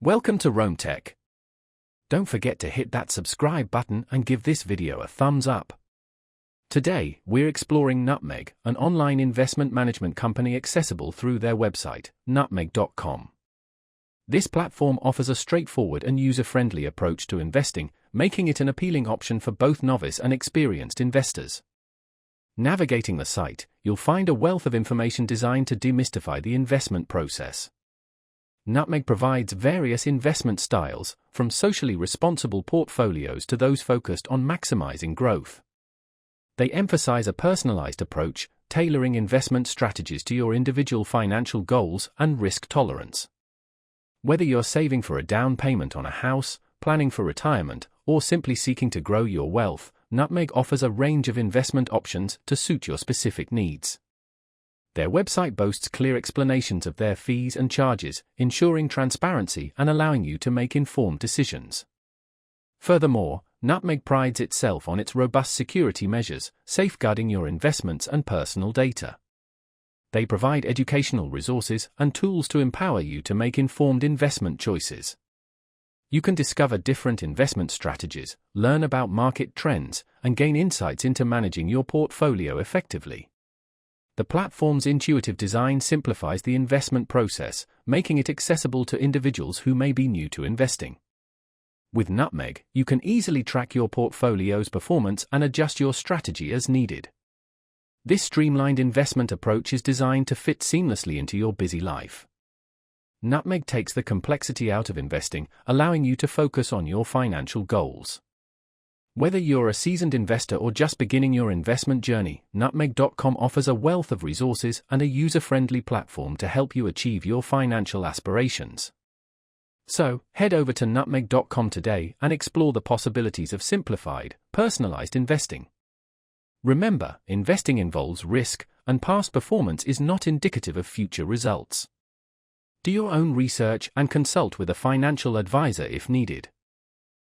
Welcome to Roam Tech. Don't forget to hit that subscribe button and give this video a thumbs up. Today, we're exploring Nutmeg, an online investment management company accessible through their website, nutmeg.com. This platform offers a straightforward and user-friendly approach to investing, making it an appealing option for both novice and experienced investors. Navigating the site, you'll find a wealth of information designed to demystify the investment process. Nutmeg provides various investment styles, from socially responsible portfolios to those focused on maximizing growth. They emphasize a personalized approach, tailoring investment strategies to your individual financial goals and risk tolerance. Whether you're saving for a down payment on a house, planning for retirement, or simply seeking to grow your wealth, Nutmeg offers a range of investment options to suit your specific needs. Their website boasts clear explanations of their fees and charges, ensuring transparency and allowing you to make informed decisions. Furthermore, Nutmeg prides itself on its robust security measures, safeguarding your investments and personal data. They provide educational resources and tools to empower you to make informed investment choices. You can discover different investment strategies, learn about market trends, and gain insights into managing your portfolio effectively. The platform's intuitive design simplifies the investment process, making it accessible to individuals who may be new to investing. With Nutmeg, you can easily track your portfolio's performance and adjust your strategy as needed. This streamlined investment approach is designed to fit seamlessly into your busy life. Nutmeg takes the complexity out of investing, allowing you to focus on your financial goals. Whether you're a seasoned investor or just beginning your investment journey, Nutmeg.com offers a wealth of resources and a user-friendly platform to help you achieve your financial aspirations. So, head over to Nutmeg.com today and explore the possibilities of simplified, personalized investing. Remember, investing involves risk, and past performance is not indicative of future results. Do your own research and consult with a financial advisor if needed.